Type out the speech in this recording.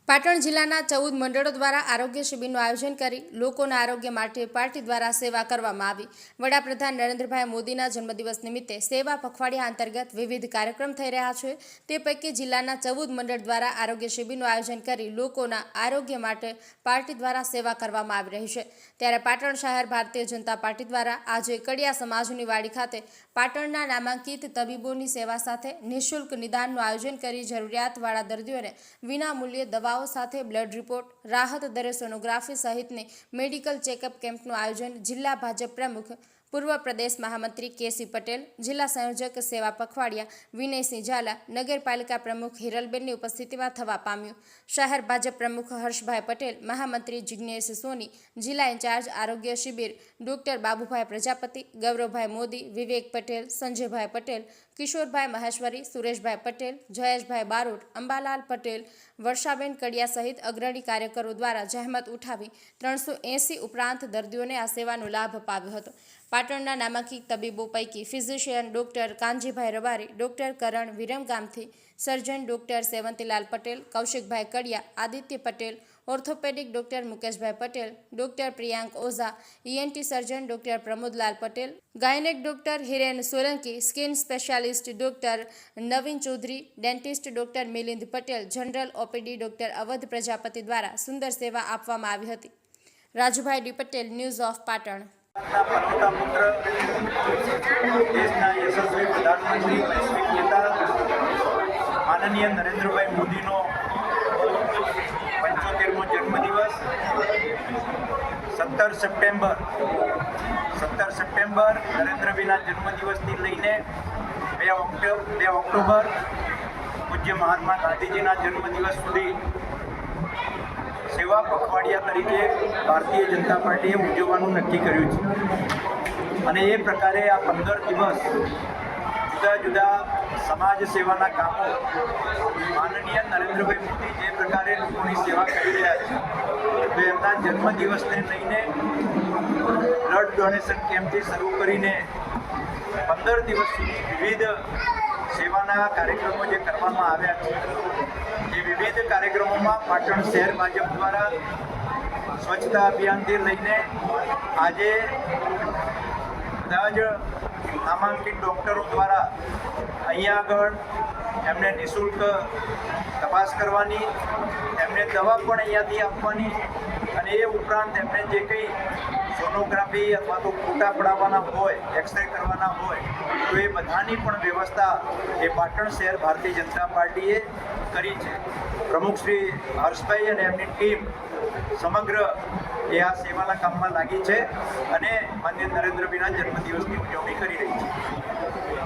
પાટણ જિલ્લાના 14 મંડળો દ્વારા આરોગ્ય શિબિરનું આયોજન કરી લોકોના આરોગ્ય માટે પાર્ટી દ્વારા સેવા કરવામાં આવી। વડાપ્રધાન નરેન્દ્રભાઈ મોદીના જન્મદિવસ નિમિત્તે સેવા પખવાડિયા અંતર્ગત વિવિધ કાર્યક્રમ થઈ રહ્યા છે। તે પૈકી જિલ્લાના 14 મંડળ દ્વારા આરોગ્ય શિબિરનું આયોજન કરી લોકોના આરોગ્ય માટે પાર્ટી દ્વારા સેવા કરવામાં આવી રહી છે। ત્યારે પાટણ શહેર ભારતીય જનતા પાર્ટી દ્વારા આજે કડિયા સમાજની વાડી ખાતે પાટણના નામાંકિત તબીબોની સેવા સાથે નિઃશુલ્ક નિદાનનું આયોજન કરી જરૂરિયાતવાળા દર્દીઓને વિનામૂલ્યે દવાઓ સાથે બ્લડ રિપોર્ટ, રાહત દરે સોનોગ્રાફી સહિતની મેડિકલ ચેકઅપ કેમ્પનું આયોજન જિલ્લા ભાજપ પ્રમુખ પૂર્વ પ્રદેશ મહામંત્રી કે.સી. પટેલ, જિલ્લા સંયોજક સેવા પખવાડિયા વિનયસિંહ ઝાલા, નગરપાલિકા પ્રમુખ હિરલબેનની ઉપસ્થિતિમાં થવા પામ્યું। શહેર ભાજપ પ્રમુખ હર્ષભાઈ પટેલ, મહામંત્રી જિજ્ઞેશ સોની, જિલ્લા ઇન્ચાર્જ આરોગ્ય શિબિર ડોક્ટર બાબુભાઈ પ્રજાપતિ, ગૌરવભાઈ મોદી, વિવેક પટેલ, સંજયભાઈ પટેલ, કિશોરભાઈ મહેશ્વરી, સુરેશભાઈ પટેલ, જયેશભાઈ બારોટ, અંબાલાલ પટેલ, વર્ષાબેન કડિયા સહિત અગ્રણી કાર્યકરો દ્વારા જહેમત ઉઠાવી 380 ઉપરાંત દર્દીઓને આ સેવાનો લાભ અપાવ્યો હતો। પાટણના નામાંકિત તબીબો પૈકી physician doctor Kanjibhai Rabari, doctor Karan વિરમગામથી, surgeon doctor Sevantilal Patel, Kaushikbhai Kadia, Aditya Patel, orthopaedic doctor Mukeshbhai Patel, doctor Priyank Oza, ENT surgeon doctor Pramodlal Patel, gynaec doctor Hiren Solanki, skin specialist doctor Navin Chaudhary, dentist doctor Milind Patel, general OPD doctor Awadh Prajapati દ્વારા સુંદર સેવા આપવામાં આવી હતી। Rajubhai D Patel, news of Patan. પનોતા પુત્ર દેશના યશસ્વી પ્રધાનમંત્રી વૈશ્વિક નેતા માનનીય નરેન્દ્રભાઈ મોદીનો 75મો જન્મદિવસ 17 સપ્ટેમ્બર નરેન્દ્રભાઈના જન્મદિવસથી લઈને 2 ઓક્ટોબર પૂજ્ય મહાત્મા ગાંધીજીના જન્મદિવસ સુધી સેવા પખવાડિયા તરીકે ભારતીય જનતા પાર્ટીએ ઉજવવાનું નક્કી કર્યું છે। અને એ પ્રકારે આ 15 દિવસ જુદા જુદા સમાજ સેવાના કામો માનનીય નરેન્દ્રભાઈ મોદી જે પ્રકારે લોકોની સેવા કરી રહ્યા છે તો એમના જન્મદિવસને લઈને બ્લડ ડોનેશન કેમ્પથી શરૂ કરીને 15 દિવસ સુધી વિવિધ સેવાના કાર્યક્રમો જે કરવામાં આવ્યા છે એ વિવિધ કાર્યક્રમોમાં પાટણ શહેર ભાજપ દ્વારા સ્વચ્છતા અભિયાનથી લઈને આજે બધા જ નામાંકિત ડૉક્ટરો દ્વારા અહીંયા આગળ એમને નિઃશુલ્ક તપાસ કરવાની, એમને દવા પણ અહીંયાથી આપવાની અને એ ઉપરાંત એમને જે કંઈ સોનોગ્રાફી અથવા તો ફોટા પડાવવાના હોય, એક્સરે કરવાના હોય તો એ બધાની પણ વ્યવસ્થા એ પાટણ શહેર ભારતીય જનતા પાર્ટીએ કરી છે। પ્રમુખ શ્રી હર્ષભાઈ અને એમની ટીમ સમગ્ર એ આ સેવાના કામમાં લાગી છે અને માનનીય નરેન્દ્રભાઈના જન્મદિવસની ઉજવણી કરી રહી છે।